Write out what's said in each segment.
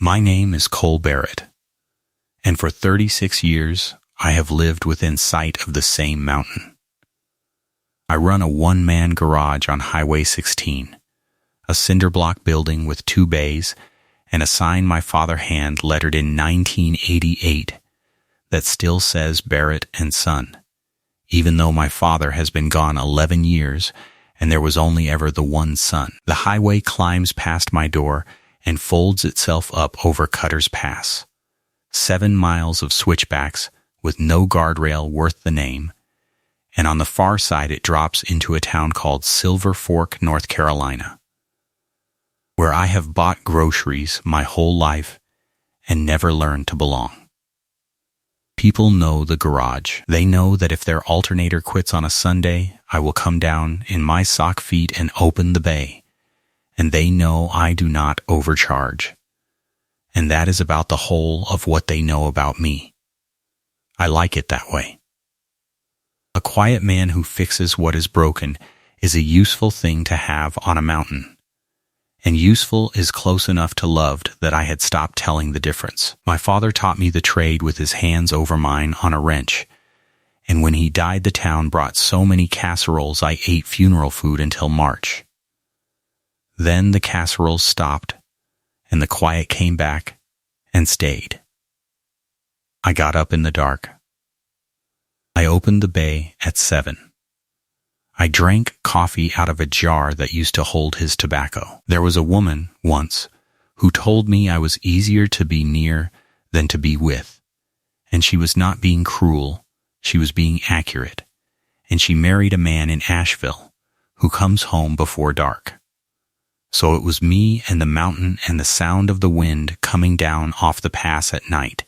My name is Cole Barrett, and for 36 years I have lived within sight of the same mountain. I run a one-man garage on Highway 16, a cinder-block building with 2 bays and a sign my father hand-lettered in 1988 that still says Barrett and Son, even though my father has been gone 11 years and there was only ever the one son. The highway climbs past my door and folds itself up over Cutter's Pass. 7 miles of switchbacks with no guardrail worth the name, and on the far side it drops into a town called Silver Fork, North Carolina, where I have bought groceries my whole life and never learned to belong. People know the garage. They know that if their alternator quits on a Sunday, I will come down in my sock feet and open the bay. And they know I do not overcharge. And that is about the whole of what they know about me. I like it that way. A quiet man who fixes what is broken is a useful thing to have on a mountain. And useful is close enough to loved that I had stopped telling the difference. My father taught me the trade with his hands over mine on a wrench, and when he died the town brought so many casseroles I ate funeral food until March. Then the casseroles stopped, and the quiet came back and stayed. I got up in the dark. I opened the bay at 7. I drank coffee out of a jar that used to hold his tobacco. There was a woman, once, who told me I was easier to be near than to be with, and she was not being cruel, she was being accurate, and she married a man in Asheville who comes home before dark. So it was me and the mountain and the sound of the wind coming down off the pass at night,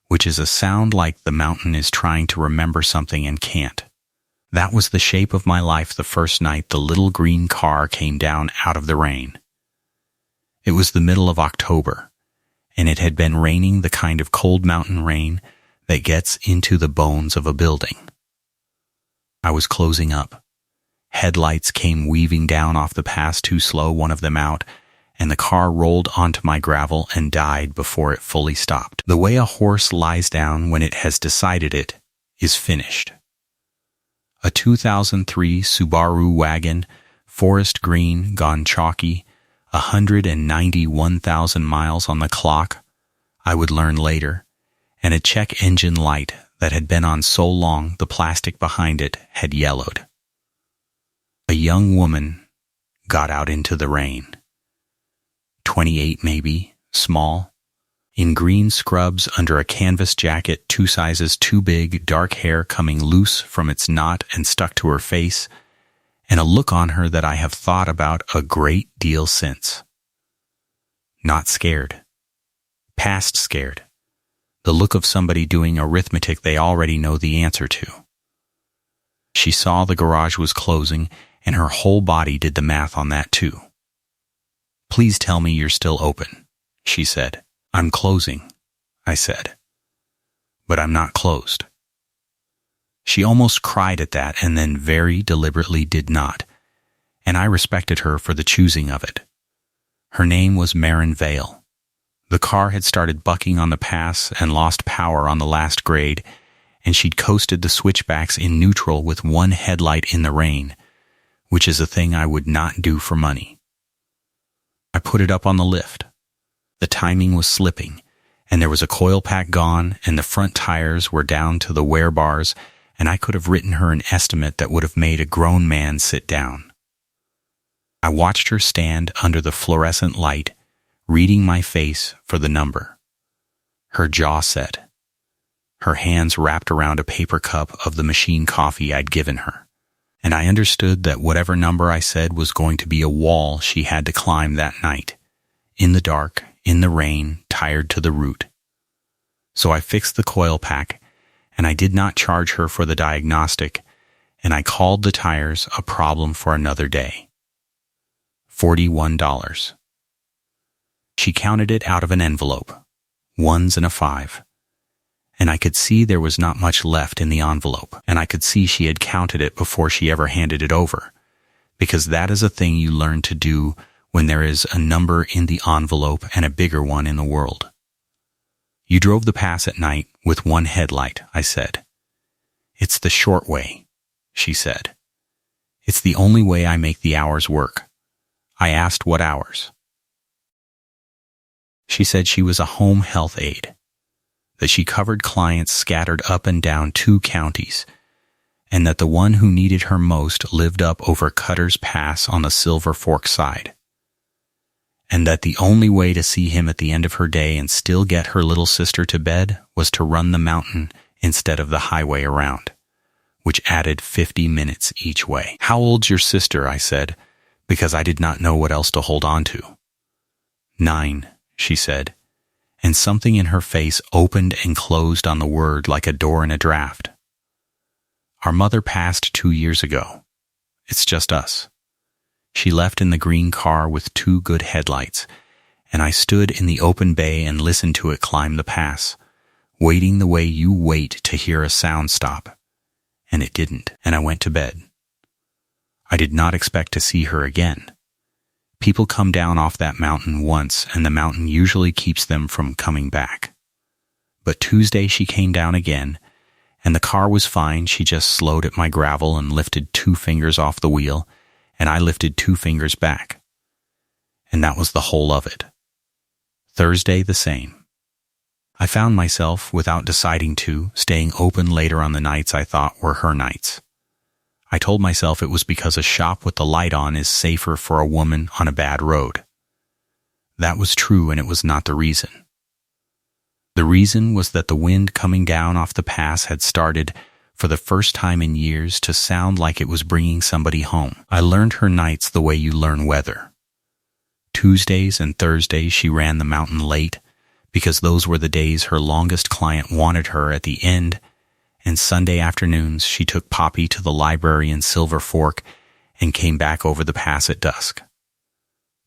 which is a sound like the mountain is trying to remember something and can't. That was the shape of my life the first night the little green car came down out of the rain. It was the middle of October, and it had been raining the kind of cold mountain rain that gets into the bones of a building. I was closing up. Headlights came weaving down off the pass too slow, one of them out, and the car rolled onto my gravel and died before it fully stopped. The way a horse lies down when it has decided it is finished. A 2003 Subaru wagon, forest green, gone chalky, 191,000 miles on the clock, I would learn later, and a check engine light that had been on so long the plastic behind it had yellowed. A young woman got out into the rain. 28 maybe, small, in green scrubs under a canvas jacket 2 sizes too big, dark hair coming loose from its knot and stuck to her face, and a look on her that I have thought about a great deal since. Not scared. Past scared. The look of somebody doing arithmetic they already know the answer to. She saw the garage was closing, and her whole body did the math on that too. "Please tell me you're still open," she said. "I'm closing," I said. "But I'm not closed." She almost cried at that and then very deliberately did not, and I respected her for the choosing of it. Her name was Marin Vale. The car had started bucking on the pass and lost power on the last grade, and she'd coasted the switchbacks in neutral with one headlight in the rain, which is a thing I would not do for money. I put it up on the lift. The timing was slipping, and there was a coil pack gone, and the front tires were down to the wear bars, and I could have written her an estimate that would have made a grown man sit down. I watched her stand under the fluorescent light, reading my face for the number. Her jaw set. Her hands wrapped around a paper cup of the machine coffee I'd given her, and I understood that whatever number I said was going to be a wall she had to climb that night, in the dark, in the rain, tired to the root. So I fixed the coil pack, and I did not charge her for the diagnostic, and I called the tires a problem for another day. $41. She counted it out of an envelope, 1s and a 5, and I could see there was not much left in the envelope, and I could see she had counted it before she ever handed it over, because that is a thing you learn to do when there is a number in the envelope and a bigger one in the world. You drove the pass at night with one headlight, I said. It's the short way, she said. It's the only way I make the hours work. I asked what hours. She said she was a home health aide, that she covered clients scattered up and down 2 counties, and that the one who needed her most lived up over Cutter's Pass on the Silver Fork side, and that the only way to see him at the end of her day and still get her little sister to bed was to run the mountain instead of the highway around, which added 50 minutes each way. How old's your sister? I said, because I did not know what else to hold on to. 9, she said, and something in her face opened and closed on the word like a door in a draft. Our mother passed 2 years ago. It's just us. She left in the green car with 2 good headlights, and I stood in the open bay and listened to it climb the pass, waiting the way you wait to hear a sound stop. And it didn't, and I went to bed. I did not expect to see her again. People come down off that mountain once, and the mountain usually keeps them from coming back. But Tuesday she came down again, and the car was fine. She just slowed at my gravel and lifted 2 fingers off the wheel, and I lifted 2 fingers back. And that was the whole of it. Thursday the same. I found myself, without deciding to, staying open later on the nights I thought were her nights. I told myself it was because a shop with the light on is safer for a woman on a bad road. That was true, and it was not the reason. The reason was that the wind coming down off the pass had started, for the first time in years, to sound like it was bringing somebody home. I learned her nights the way you learn weather. Tuesdays and Thursdays she ran the mountain late, because those were the days her longest client wanted her at the end, and Sunday afternoons she took Poppy to the library in Silver Fork and came back over the pass at dusk.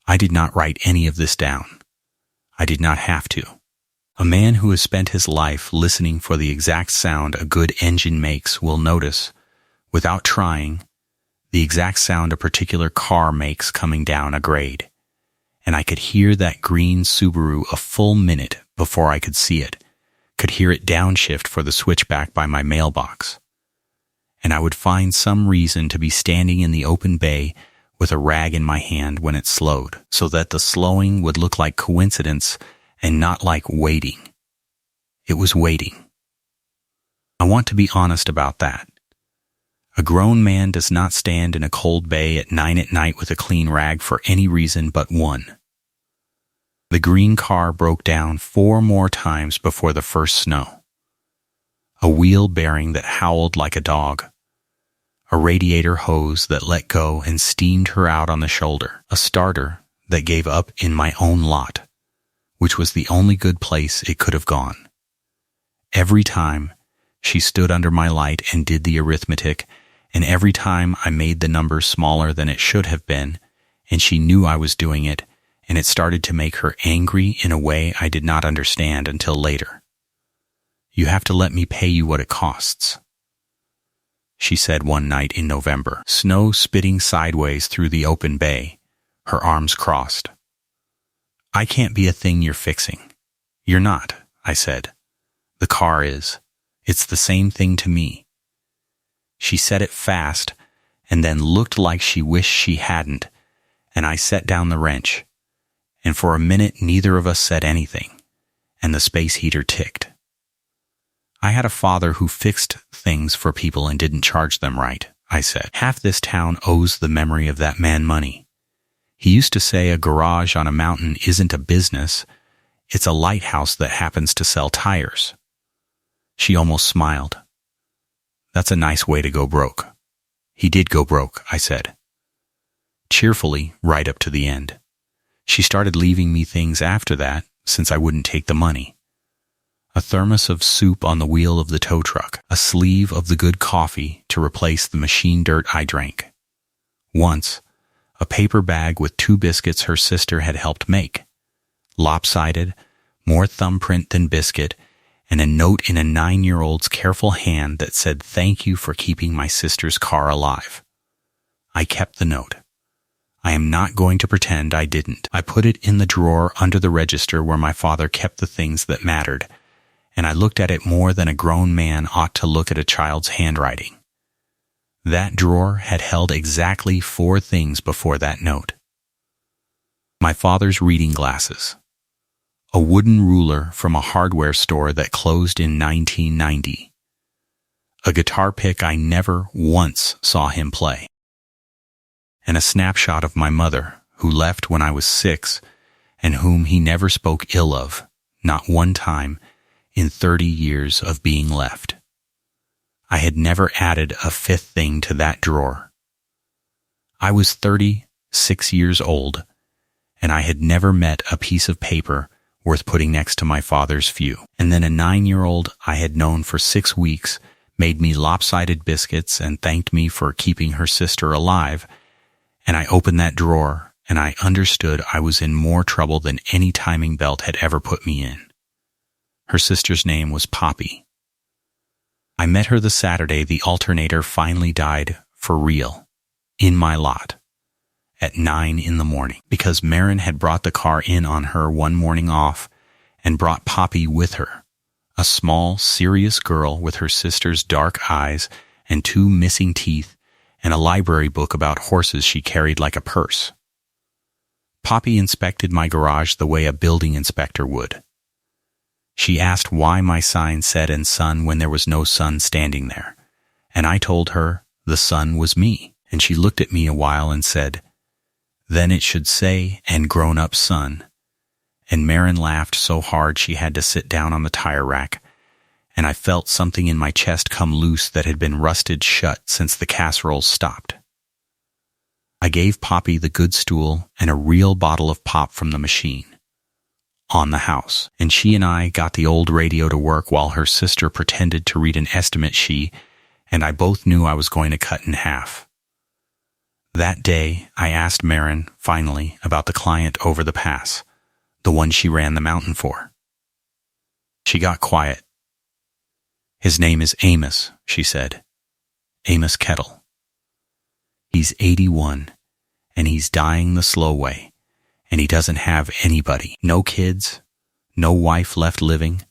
I did not write any of this down. I did not have to. A man who has spent his life listening for the exact sound a good engine makes will notice, without trying, the exact sound a particular car makes coming down a grade. And I could hear that green Subaru a full minute before I could see it, could hear it downshift for the switchback by my mailbox. And I would find some reason to be standing in the open bay with a rag in my hand when it slowed, so that the slowing would look like coincidence and not like waiting. It was waiting. I want to be honest about that. A grown man does not stand in a cold bay at 9 at night with a clean rag for any reason but one. The green car broke down 4 more times before the first snow. A wheel bearing that howled like a dog. A radiator hose that let go and steamed her out on the shoulder. A starter that gave up in my own lot, which was the only good place it could have gone. Every time she stood under my light and did the arithmetic, and every time I made the number smaller than it should have been, and she knew I was doing it, and it started to make her angry in a way I did not understand until later. You have to let me pay you what it costs, she said one night in November, snow spitting sideways through the open bay, her arms crossed. I can't be a thing you're fixing. You're not, I said. The car is. It's the same thing to me. She said it fast, and then looked like she wished she hadn't, and I set down the wrench. And for a minute neither of us said anything, and the space heater ticked. I had a father who fixed things for people and didn't charge them right, I said. Half this town owes the memory of that man money. He used to say a garage on a mountain isn't a business, it's a lighthouse that happens to sell tires. She almost smiled. That's a nice way to go broke. He did go broke, I said. Cheerfully, right up to the end. She started leaving me things after that, since I wouldn't take the money. A thermos of soup on the wheel of the tow truck, a sleeve of the good coffee to replace the machine dirt I drank. Once, a paper bag with 2 biscuits her sister had helped make. Lopsided, more thumbprint than biscuit, and a note in a 9-year-old's careful hand that said thank you for keeping my sister's car alive. I kept the note. I am not going to pretend I didn't. I put it in the drawer under the register where my father kept the things that mattered, and I looked at it more than a grown man ought to look at a child's handwriting. That drawer had held exactly 4 things before that note. My father's reading glasses, a wooden ruler from a hardware store that closed in 1990, a guitar pick I never once saw him play, and a snapshot of my mother, who left when I was 6 and whom he never spoke ill of, not one time, in 30 years of being left. I had never added a 5th thing to that drawer. I was 36 years old, and I had never met a piece of paper worth putting next to my father's few. And then a 9-year-old I had known for 6 weeks made me lopsided biscuits and thanked me for keeping her sister alive, and I opened that drawer and I understood I was in more trouble than any timing belt had ever put me in. Her sister's name was Poppy. I met her the Saturday the alternator finally died for real, in my lot, at 9 in the morning, because Marin had brought the car in on her one morning off and brought Poppy with her, a small, serious girl with her sister's dark eyes and 2 missing teeth and a library book about horses she carried like a purse. Poppy inspected my garage the way a building inspector would. She asked why my sign said "and son" when there was no son standing there, and I told her the son was me, and she looked at me a while and said, "Then it should say, and grown-up son." And Marin laughed so hard she had to sit down on the tire rack, and I felt something in my chest come loose that had been rusted shut since the casseroles stopped. I gave Poppy the good stool and a real bottle of pop from the machine, on the house, and she and I got the old radio to work while her sister pretended to read an estimate she and I both knew I was going to cut in half. That day, I asked Marin, finally, about the client over the pass, the one she ran the mountain for. She got quiet. "His name is Amos," she said. "Amos Kettle. He's 81, and he's dying the slow way, and he doesn't have anybody. No kids, no wife left living,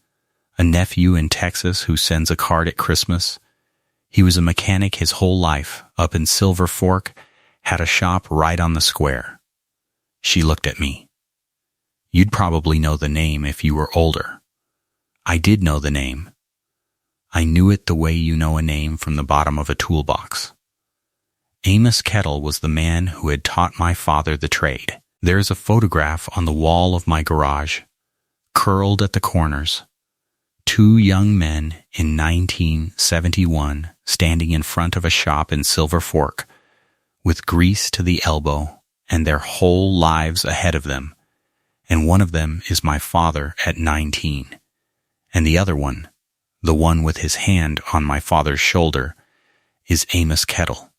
a nephew in Texas who sends a card at Christmas. He was a mechanic his whole life, up in Silver Fork, had a shop right on the square." She looked at me. "You'd probably know the name if you were older." I did know the name. I knew it the way you know a name from the bottom of a toolbox. Amos Kettle was the man who had taught my father the trade. There is a photograph on the wall of my garage, curled at the corners. 2 young men in 1971 standing in front of a shop in Silver Fork, with grease to the elbow and their whole lives ahead of them, and one of them is my father at 19, and the other one, the one with his hand on my father's shoulder, is Amos Kettle.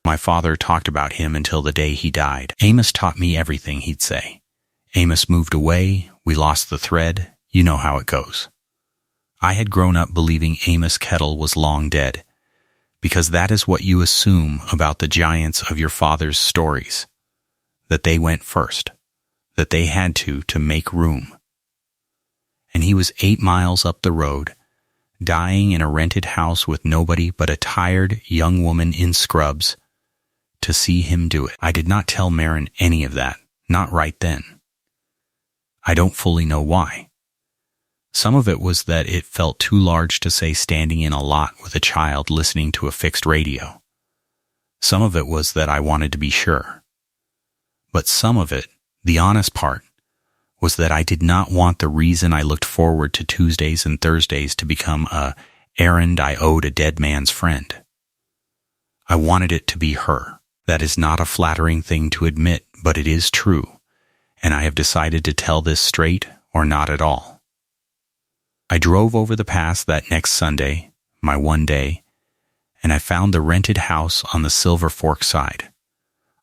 My father talked about him until the day he died. "Amos taught me everything," he'd say. "Amos moved away, we lost the thread, you know how it goes." I had grown up believing Amos Kettle was long dead, because that is what you assume about the giants of your father's stories, that they went first, that they had to make room. And he was 8 miles up the road, dying in a rented house with nobody but a tired young woman in scrubs, to see him do it. I did not tell Marin any of that, not right then. I don't fully know why. Some of it was that it felt too large to say standing in a lot with a child listening to a fixed radio. Some of it was that I wanted to be sure. But some of it, the honest part, was that I did not want the reason I looked forward to Tuesdays and Thursdays to become a errand I owed a dead man's friend. I wanted it to be her. That is not a flattering thing to admit, but it is true, and I have decided to tell this straight or not at all. I drove over the pass that next Sunday, my one day, and I found the rented house on the Silver Fork side,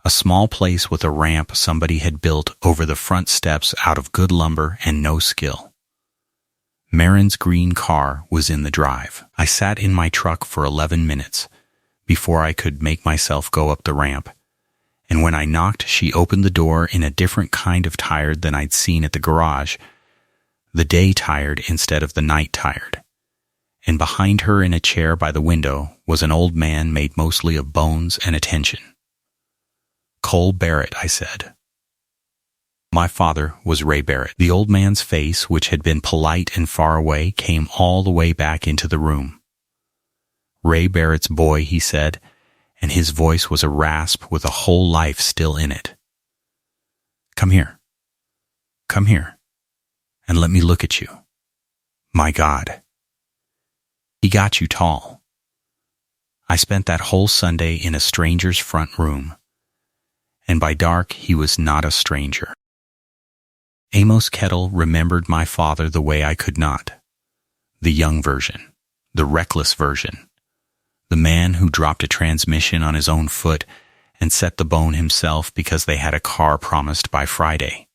a small place with a ramp somebody had built over the front steps out of good lumber and no skill. Marin's green car was in the drive. I sat in my truck for 11 minutes before I could make myself go up the ramp, and when I knocked, she opened the door in a different kind of tired than I'd seen at the garage, the day tired instead of the night tired. And behind her in a chair by the window was an old man made mostly of bones and attention. "Cole Barrett," I said. My father was Ray Barrett. The old man's face, which had been polite and far away, came all the way back into the room. "Ray Barrett's boy," he said, and his voice was a rasp with a whole life still in it. "Come here. Come here, and let me look at you. My God. He got you tall." I spent that whole Sunday in a stranger's front room, and by dark he was not a stranger. Amos Kettle remembered my father the way I could not. The young version, the reckless version, the man who dropped a transmission on his own foot and set the bone himself because they had a car promised by Friday.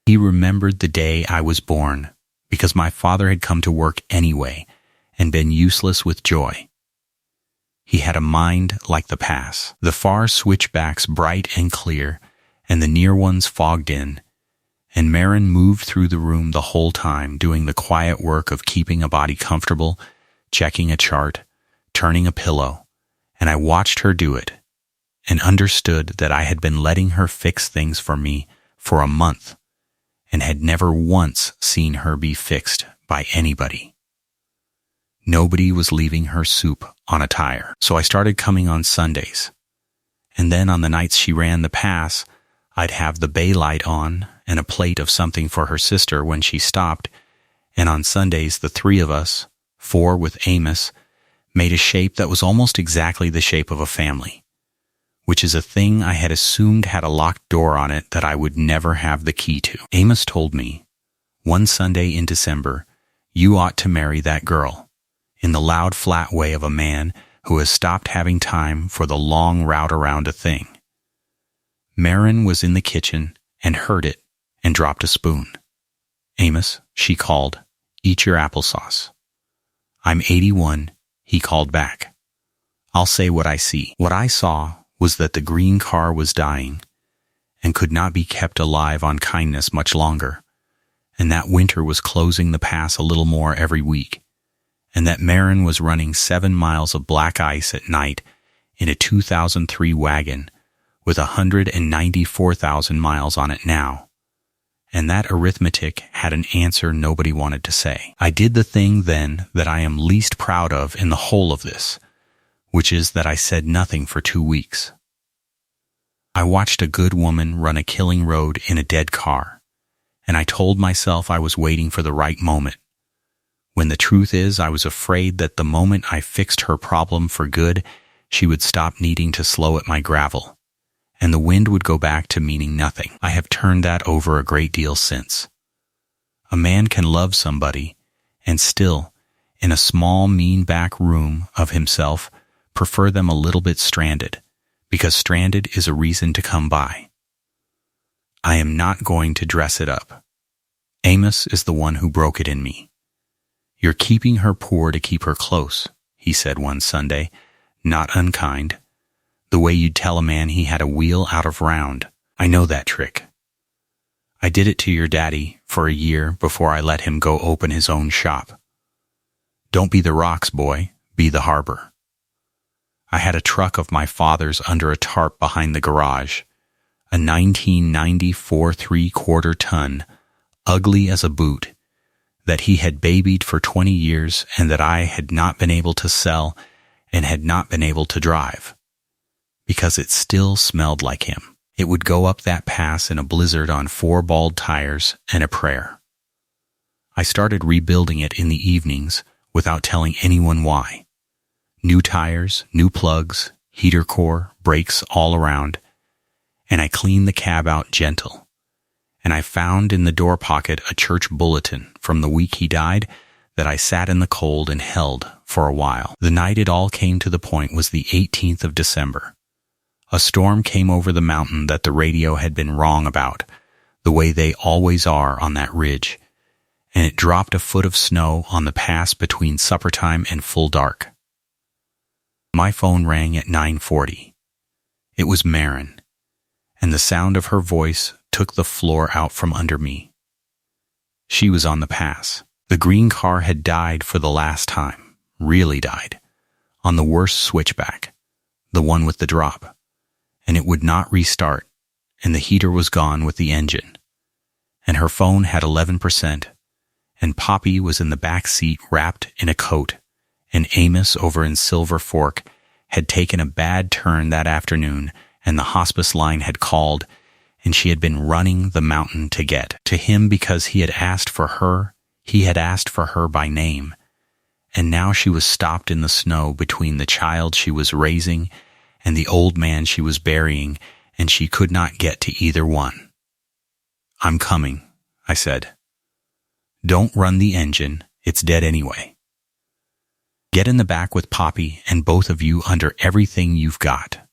He remembered the day I was born because my father had come to work anyway and been useless with joy. He had a mind like the pass, the far switchbacks bright and clear, and the near ones fogged in, and Marin moved through the room the whole time, doing the quiet work of keeping a body comfortable, checking a chart, turning a pillow, and I watched her do it, and understood that I had been letting her fix things for me for a month, and had never once seen her be fixed by anybody. Nobody was leaving her soup on a tire, so I started coming on Sundays. And then on the nights she ran the pass, I'd have the bay light on and a plate of something for her sister when she stopped, and on Sundays the three of us, four with Amos, made a shape that was almost exactly the shape of a family, which is a thing I had assumed had a locked door on it that I would never have the key to. Amos told me, "One Sunday in December, you ought to marry that girl," in the loud, flat way of a man who has stopped having time for the long route around a thing. Marin was in the kitchen and heard it and dropped a spoon. "Amos," she called, "eat your applesauce." "I'm 81, he called back. "I'll say what I see." What I saw was that the green car was dying and could not be kept alive on kindness much longer, and that winter was closing the pass a little more every week, and that Marin was running 7 miles of black ice at night in a 2003 wagon with 194,000 miles on it now, and that arithmetic had an answer nobody wanted to say. I did the thing then that I am least proud of in the whole of this, which is that I said nothing for 2 weeks. I watched a good woman run a killing road in a dead car, and I told myself I was waiting for the right moment, when the truth is I was afraid that the moment I fixed her problem for good, she would stop needing to slow at my gravel, and the wind would go back to meaning nothing. I have turned that over a great deal since. A man can love somebody and still, in a small, mean back room of himself, prefer them a little bit stranded, because stranded is a reason to come by. I am not going to dress it up. Amos is the one who broke it in me. "You're keeping her poor to keep her close," he said one Sunday, not unkind, the way you'd tell a man he had a wheel out of round. I know that trick. I did it to your daddy for a year before I let him go open his own shop. Don't be the rocks, boy, be the harbor. I had a truck of my father's under a tarp behind the garage, a 1994 3/4 ton, ugly as a boot, that he had babied for 20 years and that I had not been able to sell and had not been able to drive, because it still smelled like him. It would go up that pass in a blizzard on 4 bald tires and a prayer. I started rebuilding it in the evenings without telling anyone why. New tires, new plugs, heater core, brakes all around, and I cleaned the cab out gentle. And I found in the door pocket a church bulletin from the week he died that I sat in the cold and held for a while. The night it all came to the point was the 18th of December. A storm came over the mountain that the radio had been wrong about, the way they always are on that ridge, and it dropped a foot of snow on the pass between supper time and full dark. My phone rang at 9:40. It was Marin, and the sound of her voice took the floor out from under me. She was on the pass. The green car had died for the last time, really died, on the worst switchback, the one with the drop, and it would not restart, and the heater was gone with the engine, and her phone had 11%, and Poppy was in the back seat wrapped in a coat, and Amos over in Silver Fork had taken a bad turn that afternoon, and the hospice line had called, and she had been running the mountain to get to him because he had asked for her. He had asked for her by name, and now she was stopped in the snow between the child she was raising and the old man she was burying, and she could not get to either one. "I'm coming," I said. "Don't run the engine, it's dead anyway. Get in the back with Poppy and both of you under everything you've got.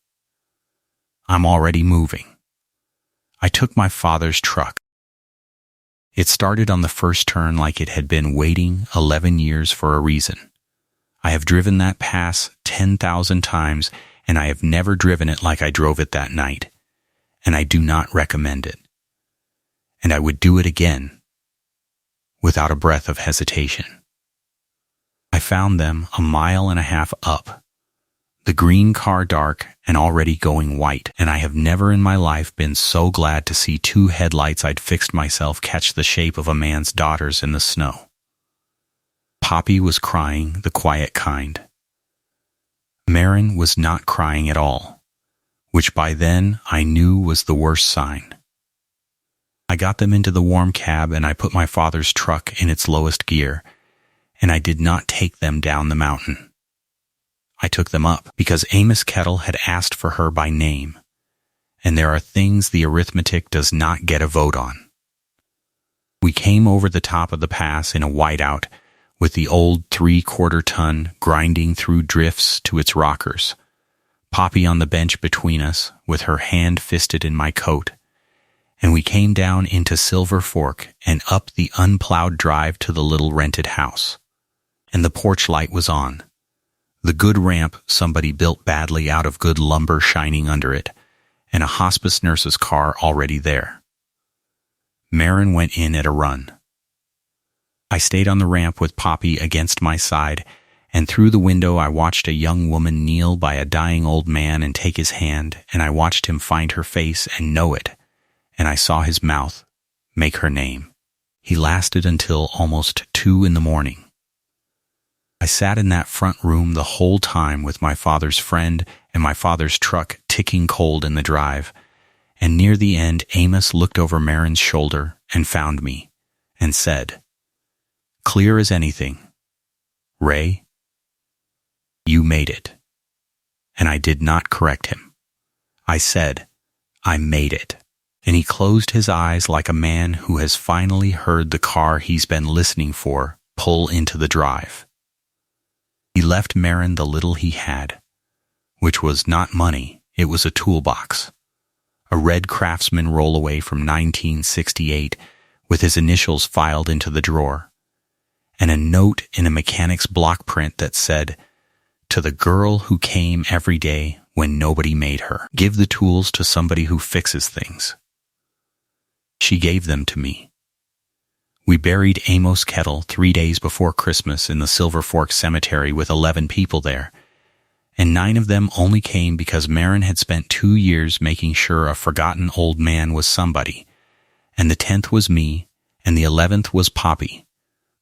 I'm already moving." I took my father's truck. It started on the first turn like it had been waiting 11 years for a reason. I have driven that pass 10,000 times, and I have never driven it like I drove it that night, and I do not recommend it. And I would do it again, without a breath of hesitation. I found them 1.5 miles up, the green car dark and already going white, and I have never in my life been so glad to see 2 headlights I'd fixed myself catch the shape of a man's daughters in the snow. Poppy was crying, the quiet kind. Marin was not crying at all, which by then I knew was the worst sign. I got them into the warm cab, and I put my father's truck in its lowest gear, and I did not take them down the mountain. I took them up because Amos Kettle had asked for her by name, and there are things the arithmetic does not get a vote on. We came over the top of the pass in a whiteout with the old 3/4-ton grinding through drifts to its rockers, Poppy on the bench between us with her hand fisted in my coat, and we came down into Silver Fork and up the unplowed drive to the little rented house, and the porch light was on. The good ramp somebody built badly out of good lumber shining under it, and a hospice nurse's car already there. Marin went in at a run. I stayed on the ramp with Poppy against my side, and through the window I watched a young woman kneel by a dying old man and take his hand, and I watched him find her face and know it, and I saw his mouth make her name. He lasted until almost 2 in the morning. I sat in that front room the whole time with my father's friend and my father's truck ticking cold in the drive, and near the end Amos looked over Marin's shoulder and found me and said, clear as anything, "Ray, you made it." And I did not correct him. I said, "I made it." And he closed his eyes like a man who has finally heard the car he's been listening for pull into the drive. He left Marin the little he had, which was not money, it was a toolbox, a red Craftsman rollaway from 1968 with his initials filed into the drawer, and a note in a mechanic's block print that said, "To the girl who came every day when nobody made her, give the tools to somebody who fixes things." She gave them to me. We buried Amos Kettle 3 days before Christmas in the Silver Fork Cemetery with 11 people there, and 9 of them only came because Marin had spent 2 years making sure a forgotten old man was somebody, and the 10th was me, and the 11th was Poppy,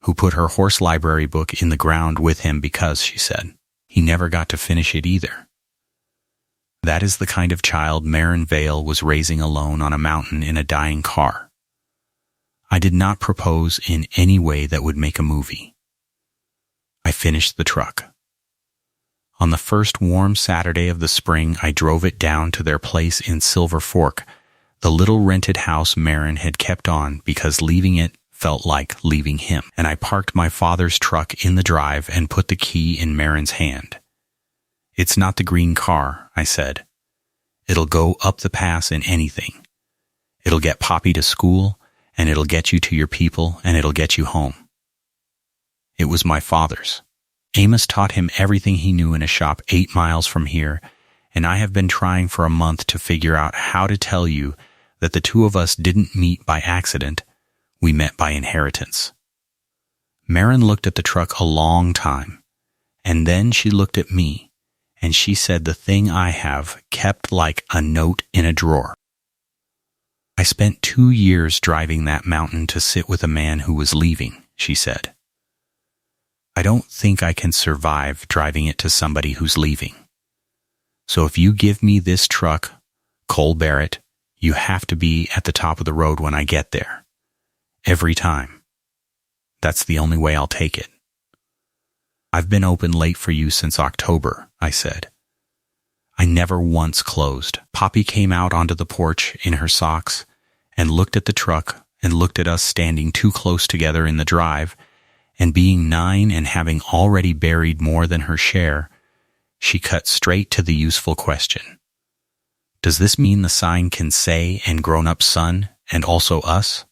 who put her horse library book in the ground with him because, she said, he never got to finish it either. That is the kind of child Marin Vale was raising alone on a mountain in a dying car. I did not propose in any way that would make a movie. I finished the truck. On the first warm Saturday of the spring, I drove it down to their place in Silver Fork, the little rented house Marin had kept on because leaving it felt like leaving him, and I parked my father's truck in the drive and put the key in Marin's hand. "It's not the green car," I said. "It'll go up the pass in anything. It'll get Poppy to school, and it'll get you to your people, and it'll get you home." It was my father's. Amos taught him everything he knew in a shop 8 miles from here, and I have been trying for a month to figure out how to tell you that the two of us didn't meet by accident, we met by inheritance. Marin looked at the truck a long time, and then she looked at me, and she said the thing I have kept like a note in a drawer. I spent 2 years driving that mountain to sit with a man who was leaving, she said. I don't think I can survive driving it to somebody who's leaving. So if you give me this truck, Cole Barrett, you have to be at the top of the road when I get there. Every time. That's the only way I'll take it. I've been open late for you since October, I said. I never once closed. Poppy came out onto the porch in her socks and looked at the truck and looked at us standing too close together in the drive, and being 9 and having already buried more than her share, she cut straight to the useful question. Does this mean the sign can say "and grown-up son" and also us?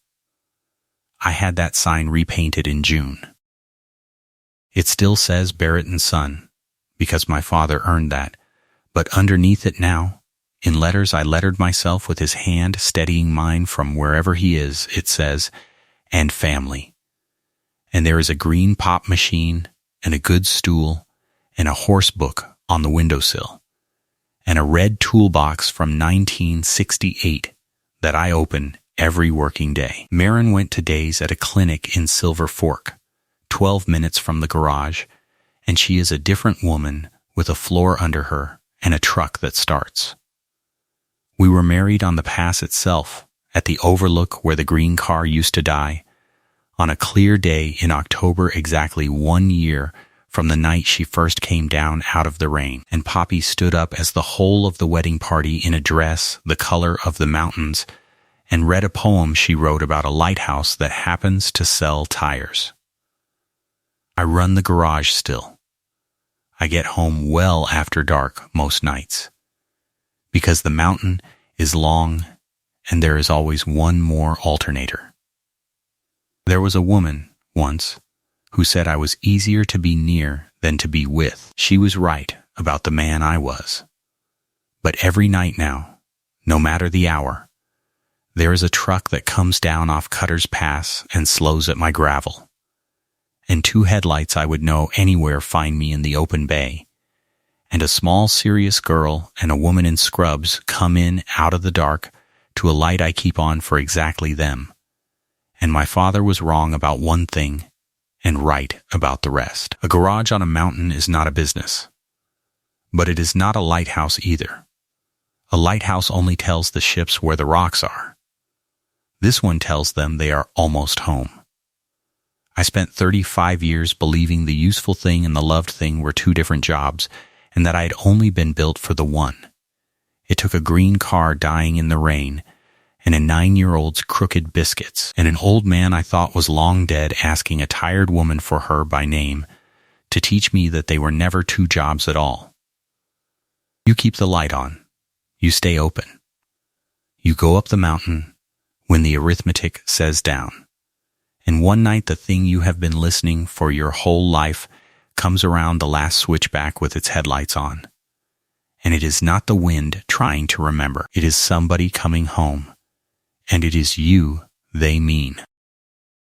I had that sign repainted in June. It still says Barrett and Son, because my father earned that, but underneath it now, in letters I lettered myself with his hand steadying mine from wherever he is, it says, "and family." And there is a green pop machine and a good stool and a horse book on the windowsill, and a red toolbox from 1968 that I open every working day. Marin went to days at a clinic in Silver Fork, 12 minutes from the garage, and she is a different woman with a floor under her and a truck that starts. We were married on the pass itself, at the overlook where the green car used to die, on a clear day in October, exactly 1 year from the night she first came down out of the rain, and Poppy stood up as the whole of the wedding party in a dress the color of the mountains and read a poem she wrote about a lighthouse that happens to sell tires. I run the garage still. I get home well after dark most nights, because the mountain is long and there is always one more alternator. There was a woman, once, who said I was easier to be near than to be with. She was right about the man I was. But every night now, no matter the hour, there is a truck that comes down off Cutter's Pass and slows at my gravel. And 2 headlights I would know anywhere find me in the open bay. And a small serious girl and a woman in scrubs come in out of the dark to a light I keep on for exactly them. And my father was wrong about one thing and right about the rest. A garage on a mountain is not a business. But it is not a lighthouse either. A lighthouse only tells the ships where the rocks are. This one tells them they are almost home. I spent 35 years believing the useful thing and the loved thing were 2 different jobs, and that I had only been built for the one. It took a green car dying in the rain, and a 9-year-old's crooked biscuits, and an old man I thought was long dead asking a tired woman for her by name to teach me that they were never 2 jobs at all. You keep the light on. You stay open. You go up the mountain when the arithmetic says down. And one night the thing you have been listening for your whole life comes around the last switchback with its headlights on. And it is not the wind trying to remember. It is somebody coming home. And it is you they mean.